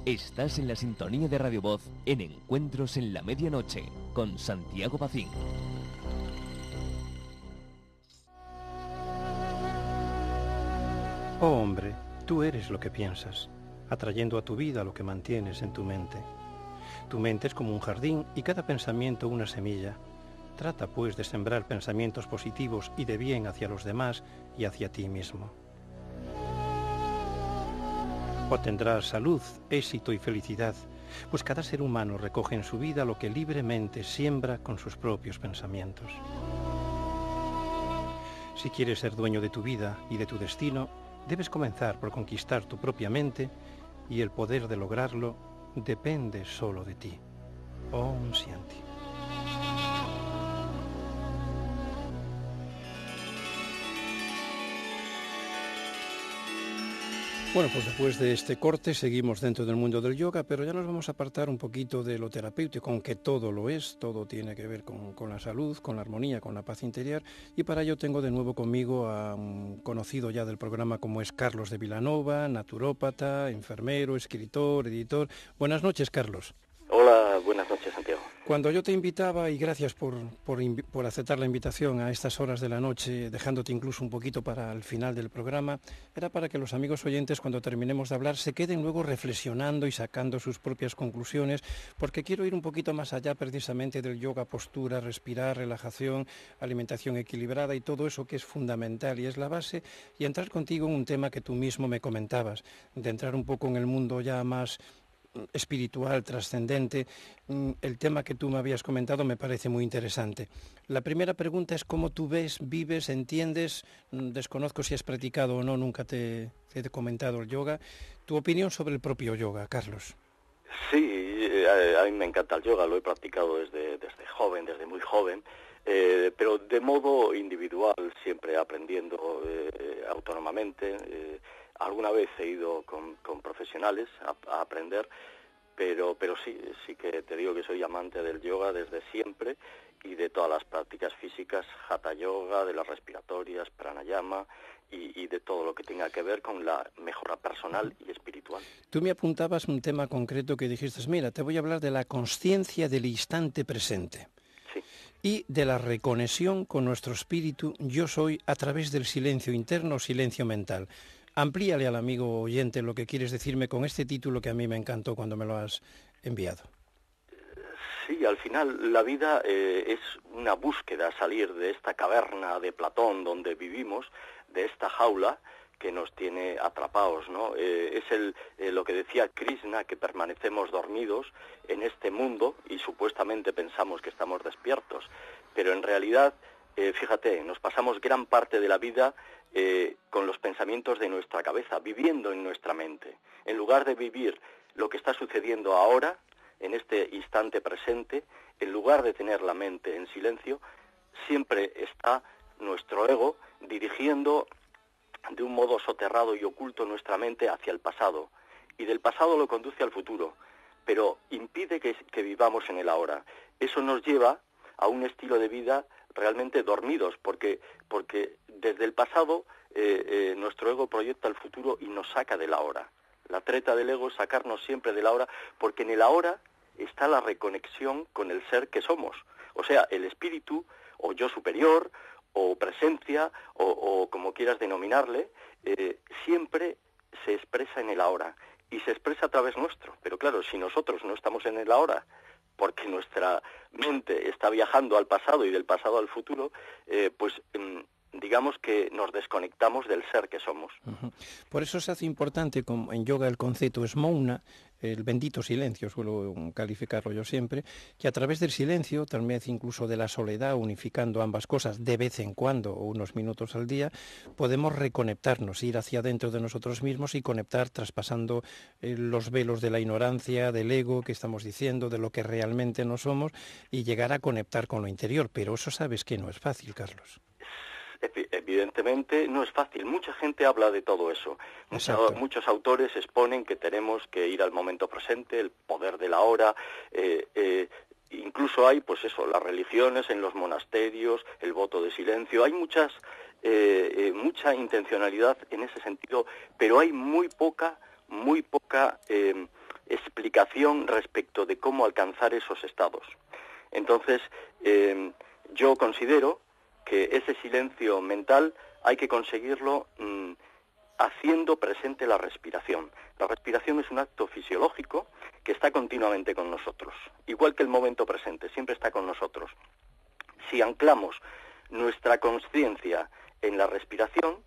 Estás en la sintonía de Radio Voz en Encuentros en la Medianoche con Santiago Pacín. Oh hombre, tú eres lo que piensas, atrayendo a tu vida lo que mantienes en tu mente. Tu mente es como un jardín y cada pensamiento una semilla. Trata pues de sembrar pensamientos positivos y de bien hacia los demás y hacia ti mismo. Obtendrás salud, éxito y felicidad, pues cada ser humano recoge en su vida lo que libremente siembra con sus propios pensamientos. Si quieres ser dueño de tu vida y de tu destino, debes comenzar por conquistar tu propia mente y el poder de lograrlo depende solo de ti. Om Shanti. Bueno, pues después de este corte seguimos dentro del mundo del yoga, pero ya nos vamos a apartar un poquito de lo terapéutico, aunque todo lo es, todo tiene que ver con la salud, con la armonía, con la paz interior, y para ello tengo de nuevo conmigo a un conocido ya del programa como es Carlos de Vilanova, naturópata, enfermero, escritor, editor. Buenas noches, Carlos. Hola, buenas noches, Santiago. Cuando yo te invitaba, y gracias por aceptar la invitación a estas horas de la noche, dejándote incluso un poquito para el final del programa, era para que los amigos oyentes, cuando terminemos de hablar, se queden luego reflexionando y sacando sus propias conclusiones, porque quiero ir un poquito más allá precisamente del yoga, postura, respirar, relajación, alimentación equilibrada y todo eso que es fundamental y es la base, y entrar contigo en un tema que tú mismo me comentabas, de entrar un poco en el mundo ya más espiritual, trascendente. El tema que tú me habías comentado me parece muy interesante. La primera pregunta es cómo tú ves, vives, entiendes, desconozco si has practicado o no, nunca te he comentado el yoga. Tu opinión sobre el propio yoga, Carlos. Sí, a mí me encanta el yoga, lo he practicado desde joven, desde muy joven, pero de modo individual, siempre aprendiendo autónomamente. Alguna vez he ido con profesionales a aprender, pero sí que te digo que soy amante del yoga desde siempre y de todas las prácticas físicas, hatha yoga, de las respiratorias, pranayama y de todo lo que tenga que ver con la mejora personal y espiritual. Tú me apuntabas un tema concreto que dijiste, mira, te voy a hablar de la consciencia del instante presente. Sí. Y de la reconexión con nuestro espíritu, yo soy, a través del silencio interno, silencio mental. Amplíale al amigo oyente lo que quieres decirme con este título que a mí me encantó cuando me lo has enviado. Sí, al final la vida es una búsqueda, salir de esta caverna de Platón donde vivimos, de esta jaula que nos tiene atrapados, ¿no? Es lo que decía Krishna, que permanecemos dormidos en este mundo y supuestamente pensamos que estamos despiertos, pero en realidad, fíjate, nos pasamos gran parte de la vida con los pensamientos de nuestra cabeza, viviendo en nuestra mente. En lugar de vivir lo que está sucediendo ahora, en este instante presente, en lugar de tener la mente en silencio, siempre está nuestro ego dirigiendo de un modo soterrado y oculto nuestra mente hacia el pasado, y del pasado lo conduce al futuro, pero impide que vivamos en el ahora. Eso nos lleva a un estilo de vida realmente dormidos, porque desde el pasado nuestro ego proyecta el futuro y nos saca del ahora. La treta del ego es sacarnos siempre del ahora, porque en el ahora está la reconexión con el ser que somos. O sea, el espíritu, o yo superior, o presencia, o como quieras denominarle, siempre se expresa en el ahora, y se expresa a través nuestro. Pero claro, si nosotros no estamos en el ahora, porque nuestra mente está viajando al pasado y del pasado al futuro, digamos que nos desconectamos del ser que somos. Uh-huh. Por eso se hace importante, como en yoga el concepto es mouna, el bendito silencio, suelo calificarlo yo siempre, que a través del silencio, tal vez incluso de la soledad, unificando ambas cosas de vez en cuando o unos minutos al día, podemos reconectarnos, ir hacia dentro de nosotros mismos y conectar traspasando los velos de la ignorancia, del ego que estamos diciendo, de lo que realmente no somos y llegar a conectar con lo interior. Pero eso sabes que no es fácil, Carlos. Evidentemente no es fácil. Mucha gente habla de todo eso. Muchos autores exponen que tenemos que ir al momento presente, el poder de la hora. Incluso hay, las religiones en los monasterios, el voto de silencio. Hay mucha intencionalidad en ese sentido, pero hay muy poca explicación respecto de cómo alcanzar esos estados. Entonces, yo considero que ese silencio mental hay que conseguirlo haciendo presente la respiración. La respiración es un acto fisiológico que está continuamente con nosotros, igual que el momento presente, siempre está con nosotros. Si anclamos nuestra conciencia en la respiración,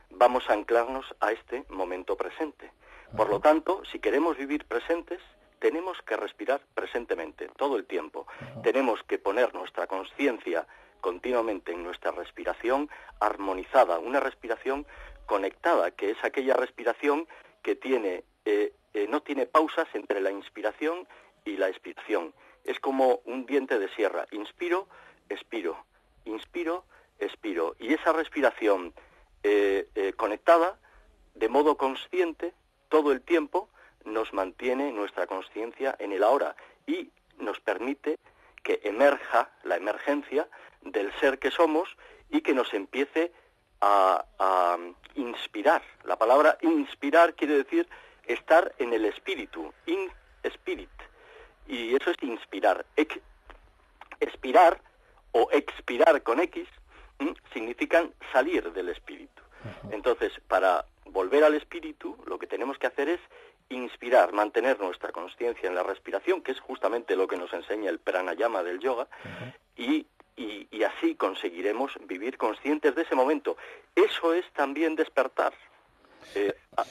vamos a anclarnos a este momento presente. Por lo tanto, si queremos vivir presentes, tenemos que respirar presentemente, todo el tiempo. Tenemos que poner nuestra conciencia continuamente en nuestra respiración armonizada, una respiración conectada, que es aquella respiración que no tiene pausas entre la inspiración y la expiración. Es como un diente de sierra. Inspiro, expiro. Inspiro, expiro. Y esa respiración conectada, de modo consciente, todo el tiempo, nos mantiene nuestra conciencia en el ahora y nos permite que emerja la emergencia del ser que somos y que nos empiece a inspirar. La palabra inspirar quiere decir estar en el espíritu, in spirit, y eso es inspirar. Expirar o expirar con X significan salir del espíritu. Entonces, para volver al espíritu, lo que tenemos que hacer es inspirar, mantener nuestra conciencia en la respiración, que es justamente lo que nos enseña el pranayama del yoga, y así conseguiremos vivir conscientes de ese momento. Eso es también despertar.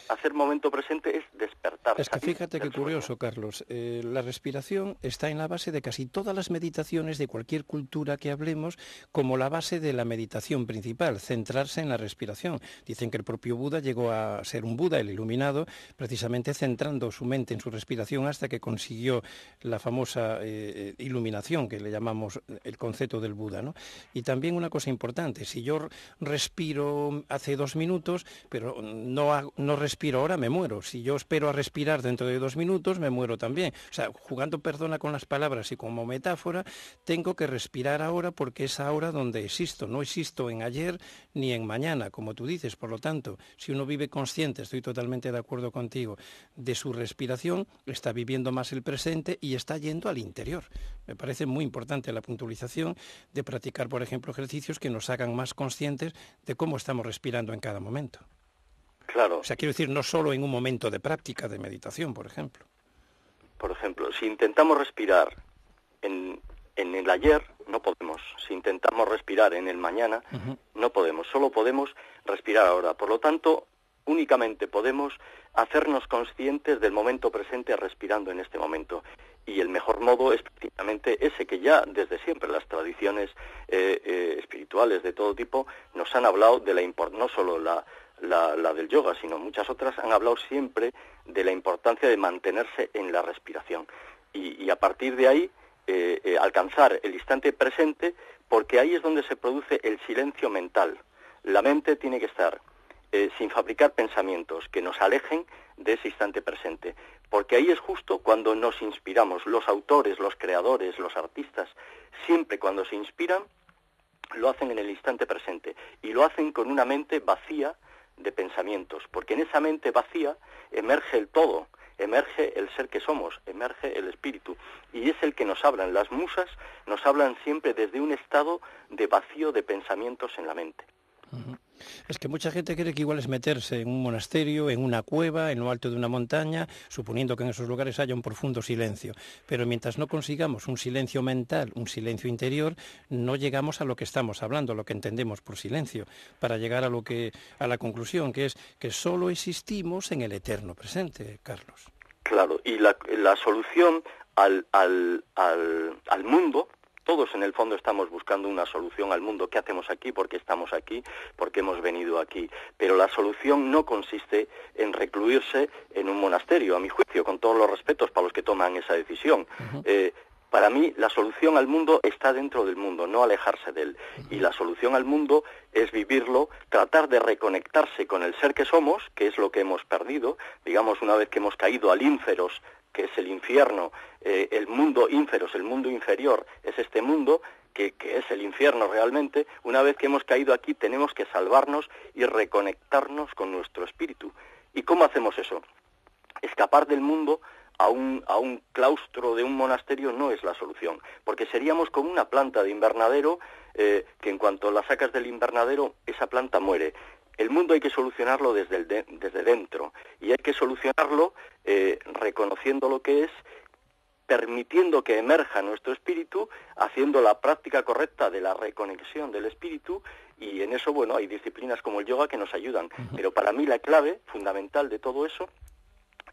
Hacer momento presente es despertar. Es que fíjate qué curioso, Carlos. La respiración está en la base de casi todas las meditaciones de cualquier cultura que hablemos, como la base de la meditación principal, centrarse en la respiración. Dicen que el propio Buda llegó a ser un Buda, el iluminado, precisamente centrando su mente en su respiración hasta que consiguió la famosa iluminación, que le llamamos el concepto del Buda, ¿no? Y también una cosa importante, si yo respiro hace 2 minutos, pero no respiro ahora, me muero. Si yo espero a respirar dentro de 2 minutos, me muero también. O sea, jugando, perdona, con las palabras y como metáfora, tengo que respirar ahora porque es ahora donde existo. No existo en ayer ni en mañana, como tú dices. Por lo tanto, si uno vive consciente, estoy totalmente de acuerdo contigo, de su respiración, está viviendo más el presente y está yendo al interior. Me parece muy importante la puntualización de practicar, por ejemplo, ejercicios que nos hagan más conscientes de cómo estamos respirando en cada momento. Claro. O sea, quiero decir, no solo en un momento de práctica, de meditación, por ejemplo. Por ejemplo, si intentamos respirar en el ayer, no podemos. Si intentamos respirar en el mañana, no podemos. Solo podemos respirar ahora. Por lo tanto, únicamente podemos hacernos conscientes del momento presente respirando en este momento. Y el mejor modo es precisamente ese que ya desde siempre las tradiciones espirituales de todo tipo nos han hablado de no solo la del yoga, sino muchas otras han hablado siempre de la importancia de mantenerse en la respiración y a partir de ahí alcanzar el instante presente, porque ahí es donde se produce el silencio mental. La mente tiene que estar sin fabricar pensamientos que nos alejen de ese instante presente, porque ahí es justo cuando nos inspiramos. Los autores, los creadores, los artistas, siempre cuando se inspiran, lo hacen en el instante presente y lo hacen con una mente vacía de pensamientos, porque en esa mente vacía emerge el todo, emerge el ser que somos, emerge el espíritu, y es el que nos hablan. Las musas nos hablan siempre desde un estado de vacío de pensamientos en la mente. Es que mucha gente cree que igual es meterse en un monasterio, en una cueva, en lo alto de una montaña, suponiendo que en esos lugares haya un profundo silencio. Pero mientras no consigamos un silencio mental, un silencio interior, no llegamos a lo que estamos hablando, a lo que entendemos por silencio, para llegar a la conclusión, que es que solo existimos en el eterno presente, Carlos. Claro, y la solución al mundo. Todos en el fondo estamos buscando una solución al mundo. ¿Qué hacemos aquí? ¿Por qué estamos aquí? ¿Por qué hemos venido aquí? Pero la solución no consiste en recluirse en un monasterio, a mi juicio, con todos los respetos para los que toman esa decisión. Para mí, la solución al mundo está dentro del mundo, no alejarse de él. Y la solución al mundo es vivirlo, tratar de reconectarse con el ser que somos, que es lo que hemos perdido. Digamos, una vez que hemos caído al ínferos, que es el infierno, el mundo ínferos, el mundo inferior, es este mundo que es el infierno realmente. Una vez que hemos caído aquí, tenemos que salvarnos y reconectarnos con nuestro espíritu. ¿Y cómo hacemos eso? Escapar del mundo a un claustro de un monasterio no es la solución, porque seríamos como una planta de invernadero que en cuanto la sacas del invernadero, esa planta muere. El mundo hay que solucionarlo desde dentro, y hay que solucionarlo reconociendo lo que es, permitiendo que emerja nuestro espíritu, haciendo la práctica correcta de la reconexión del espíritu, y en eso, bueno, hay disciplinas como el yoga que nos ayudan. Pero para mí la clave fundamental de todo eso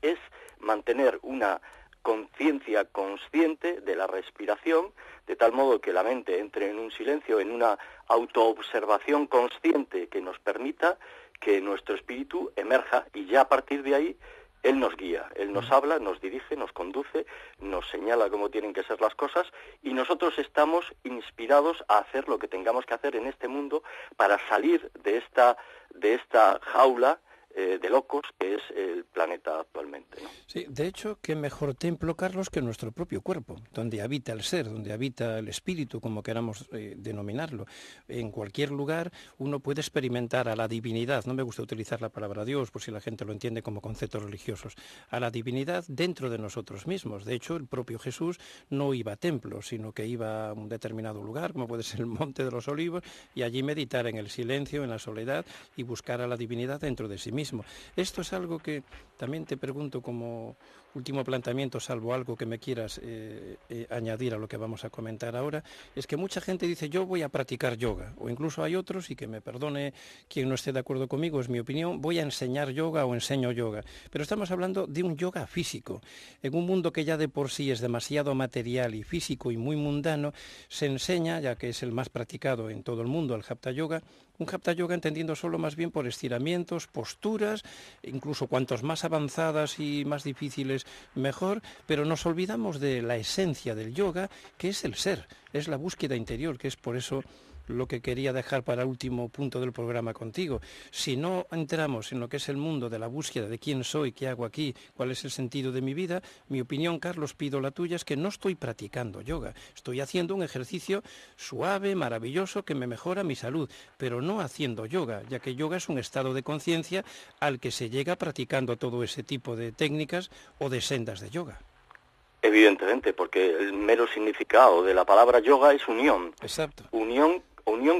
es mantener una conciencia consciente de la respiración, de tal modo que la mente entre en un silencio, en una autoobservación consciente que nos permita que nuestro espíritu emerja, y ya a partir de ahí Él nos guía, Él nos habla, nos dirige, nos conduce, nos señala cómo tienen que ser las cosas, y nosotros estamos inspirados a hacer lo que tengamos que hacer en este mundo para salir de esta jaula de locos que es el planeta actualmente, ¿no? Sí, de hecho, qué mejor templo, Carlos, que nuestro propio cuerpo, donde habita el ser, donde habita el espíritu, como queramos denominarlo. En cualquier lugar uno puede experimentar a la divinidad, no me gusta utilizar la palabra Dios, por si la gente lo entiende como conceptos religiosos, a la divinidad dentro de nosotros mismos. De hecho, el propio Jesús no iba a templos, sino que iba a un determinado lugar, como puede ser el Monte de los Olivos, y allí meditar en el silencio, en la soledad, y buscar a la divinidad dentro de sí mismo. Esto es algo que también te pregunto como último planteamiento, salvo algo que me quieras añadir a lo que vamos a comentar ahora, es que mucha gente dice yo voy a practicar yoga, o incluso hay otros, y que me perdone quien no esté de acuerdo conmigo, es mi opinión, voy a enseñar yoga o enseño yoga, pero estamos hablando de un yoga físico. En un mundo que ya de por sí es demasiado material y físico y muy mundano, se enseña, ya que es el más practicado en todo el mundo, el Hatha Yoga, un Hatha Yoga entendiendo solo más bien por estiramientos, posturas, incluso cuantos más avanzadas y más difíciles mejor, pero nos olvidamos de la esencia del yoga, que es el ser, es la búsqueda interior, que es por eso lo que quería dejar para el último punto del programa contigo. Si no entramos en lo que es el mundo de la búsqueda de quién soy, qué hago aquí, cuál es el sentido de mi vida, mi opinión, Carlos, pido la tuya, es que no estoy practicando yoga, estoy haciendo un ejercicio suave, maravilloso, que me mejora mi salud, pero no haciendo yoga, ya que yoga es un estado de conciencia al que se llega practicando todo ese tipo de técnicas o de sendas de yoga. Evidentemente, porque el mero significado de la palabra yoga es unión. Exacto. ¿Unión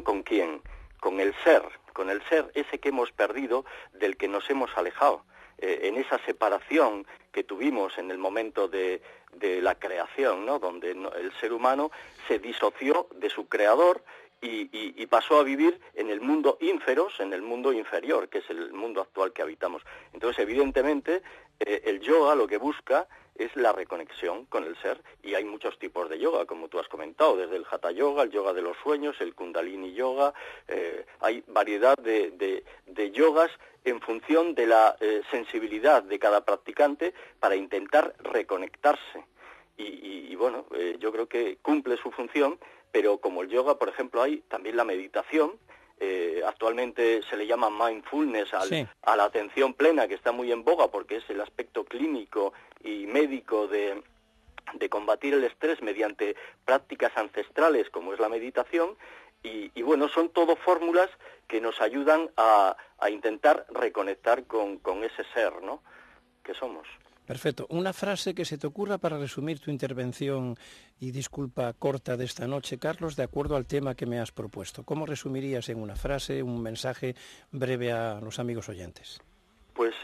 con quién? Con el ser ese que hemos perdido, del que nos hemos alejado. En esa separación que tuvimos en el momento de la creación, ¿no? Donde el ser humano se disoció de su creador y pasó a vivir en el mundo ínferos, en el mundo inferior, que es el mundo actual que habitamos. Entonces, evidentemente, el yoga lo que busca es la reconexión con el ser, y hay muchos tipos de yoga, como tú has comentado, desde el Hatha Yoga, el yoga de los sueños, el Kundalini Yoga, hay variedad de yogas en función de la sensibilidad de cada practicante para intentar reconectarse. Y bueno, yo creo que cumple su función, pero como el yoga, por ejemplo, hay también la meditación. Actualmente se le llama mindfulness a la atención plena, que está muy en boga porque es el aspecto clínico y médico de combatir el estrés mediante prácticas ancestrales como es la meditación, y bueno, son todo fórmulas que nos ayudan a intentar reconectar con ese ser, ¿no?, que somos. Perfecto. Una frase que se te ocurra para resumir tu intervención y disculpa corta de esta noche, Carlos, de acuerdo al tema que me has propuesto. ¿Cómo resumirías en una frase, un mensaje breve a los amigos oyentes? Pues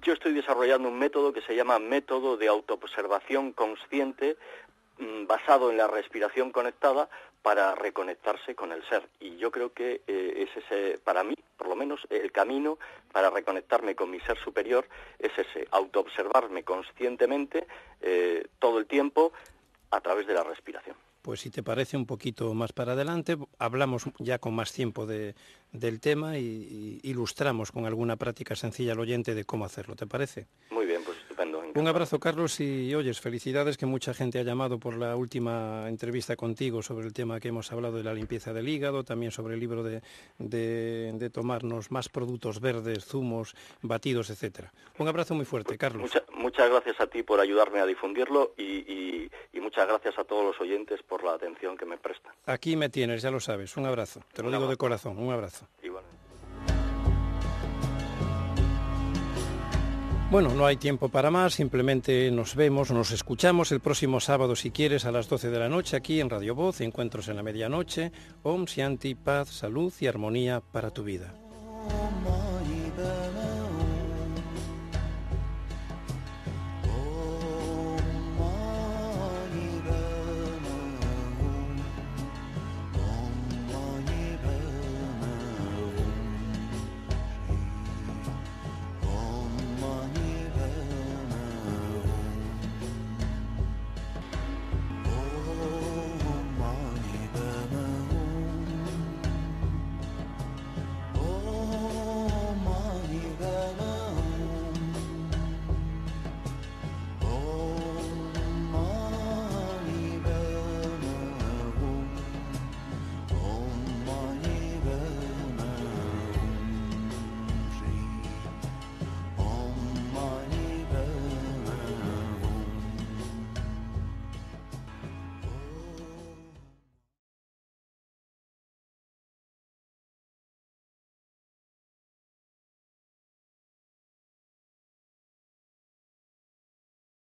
yo estoy desarrollando un método que se llama método de autoobservación consciente, basado en la respiración conectada, para reconectarse con el ser. Y yo creo que es ese, para mí, por lo menos, el camino para reconectarme con mi ser superior es ese, autoobservarme conscientemente todo el tiempo a través de la respiración. Pues si te parece, un poquito más para adelante, hablamos ya con más tiempo del tema y ilustramos con alguna práctica sencilla al oyente de cómo hacerlo, ¿te parece? Muy bien, pues estupendo. Un abrazo, Carlos, y oyes, felicidades, que mucha gente ha llamado por la última entrevista contigo sobre el tema que hemos hablado de la limpieza del hígado, también sobre el libro de tomarnos más productos verdes, zumos, batidos, etcétera. Un abrazo muy fuerte, Carlos. Muchas gracias a ti por ayudarme a difundirlo y muchas gracias a todos los oyentes por la atención que me prestan. Aquí me tienes, ya lo sabes. Un abrazo. Te lo digo de corazón. Un abrazo. Igualmente. Bueno, no hay tiempo para más, simplemente nos vemos, nos escuchamos el próximo sábado, si quieres, a las 12 de la noche, aquí en Radio Voz, Encuentros en la Medianoche. Om Shanti, paz, salud y armonía para tu vida.